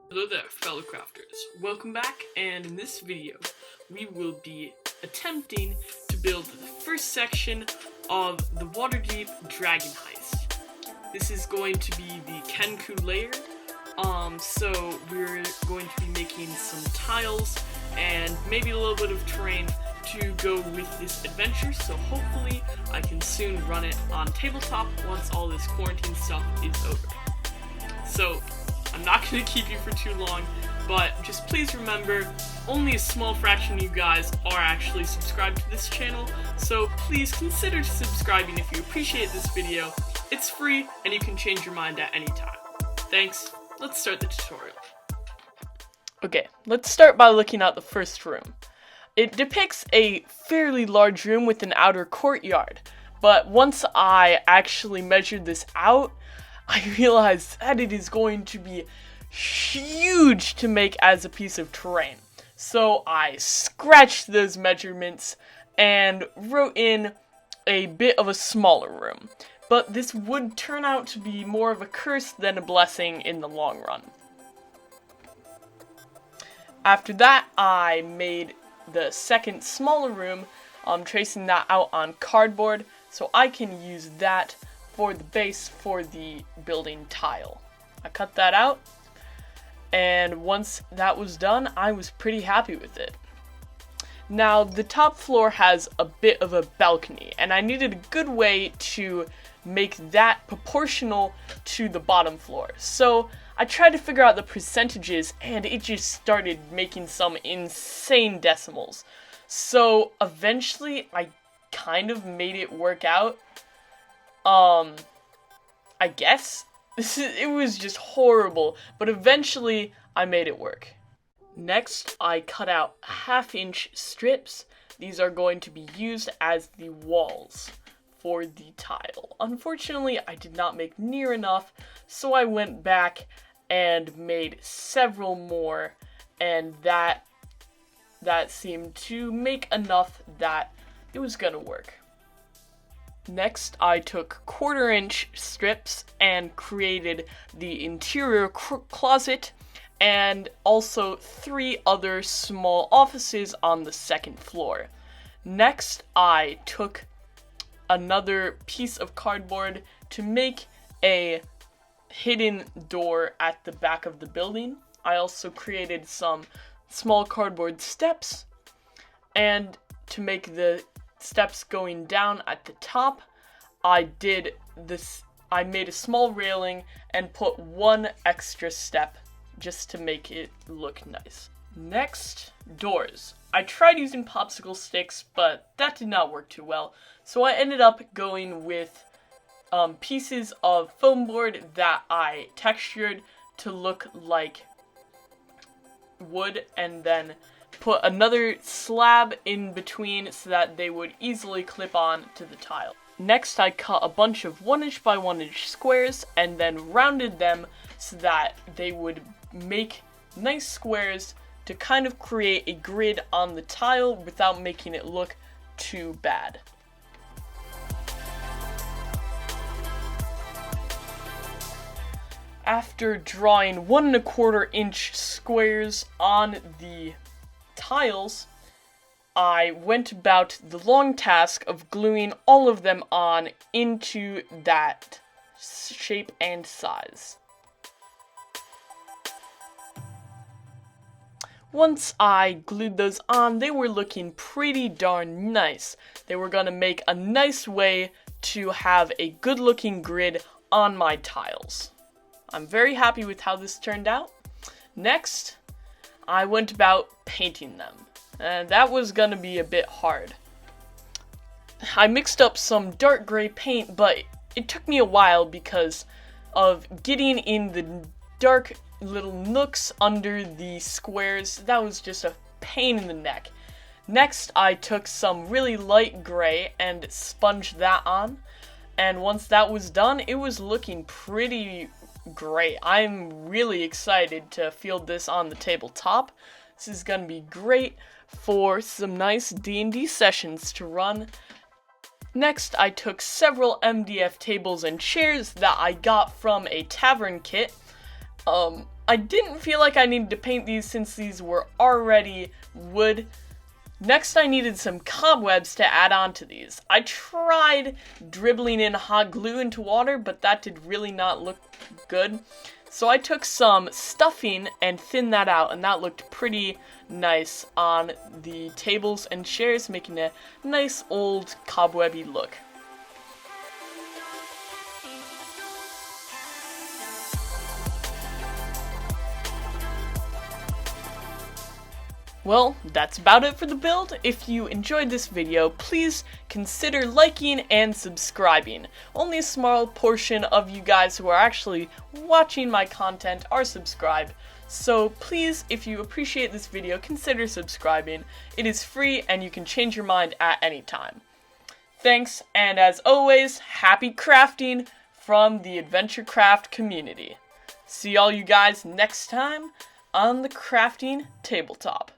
Hello there, fellow crafters. Welcome back, and in this video, we will be attempting to build the first section of the Waterdeep Dragon Heist. This is going to be the Kenku layer, so we're going to be making some tiles and maybe a little bit of terrain to go with this adventure, so hopefully I can soon run it on tabletop once all this quarantine stuff is over. So, I'm not going to keep you for too long, but just please remember, only a small fraction of you guys are actually subscribed to this channel, so please consider subscribing if you appreciate this video. It's free, and you can change your mind at any time. Thanks, let's start the tutorial. Okay, let's start by looking at the first room. It depicts a fairly large room with an outer courtyard, but once I actually measured this out, I realized that it is going to be huge to make as a piece of terrain. So I scratched those measurements and wrote in a bit of a smaller room. But this would turn out to be more of a curse than a blessing in the long run. After that, I made the second smaller room, tracing that out on cardboard, so I can use that for the base for the building tile. I cut that out, and once that was done, I was pretty happy with it. Now, the top floor has a bit of a balcony, and I needed a good way to make that proportional to the bottom floor. So I tried to figure out the percentages, and it just started making some insane decimals. So eventually, I kind of made it work out. I guess. It was just horrible, but eventually I made it work. Next, I cut out 1/2-inch strips. These are going to be used as the walls for the tile. Unfortunately, I did not make near enough, so I went back and made several more, and that seemed to make enough that it was gonna work. Next, I took 1/4-inch strips and created the interior closet and also 3 other small offices on the second floor. Next, I took another piece of cardboard to make a hidden door at the back of the building. I also created some small cardboard steps, and to make the steps going down at the top, I made a small railing and put 1 extra step just to make it look nice. Next, doors. I tried using popsicle sticks, but that did not work too well, so I ended up going with pieces of foam board that I textured to look like wood, and then put another slab in between so that they would easily clip on to the tile. Next, I cut a bunch of 1-inch by 1-inch squares and then rounded them so that they would make nice squares to kind of create a grid on the tile without making it look too bad. After drawing 1 1/4-inch squares on the tiles, I went about the long task of gluing all of them on into that shape and size. Once I glued those on, they were looking pretty darn nice. They were gonna make a nice way to have a good looking grid on my tiles. I'm very happy with how this turned out. Next, I went about painting them, and that was gonna be a bit hard. I mixed up some dark gray paint, but it took me a while because of getting in the dark little nooks under the squares. That was just a pain in the neck. Next, I took some really light gray and sponged that on, and once that was done, it was looking pretty great. I'm really excited to field this on the tabletop. This is gonna be great for some nice D&D sessions to run. Next, I took several MDF tables and chairs that I got from a tavern kit, I didn't feel like I needed to paint these since these were already wood. Next, I needed some cobwebs to add on to these. I tried dribbling in hot glue into water, but that did really not look good. So I took some stuffing and thinned that out, and that looked pretty nice on the tables and chairs, making a nice old cobwebby look. Well, that's about it for the build. If you enjoyed this video, please consider liking and subscribing. Only a small portion of you guys who are actually watching my content are subscribed. So please, if you appreciate this video, consider subscribing. It is free and you can change your mind at any time. Thanks, and as always, happy crafting from the Adventure Craft community. See all you guys next time on the crafting tabletop.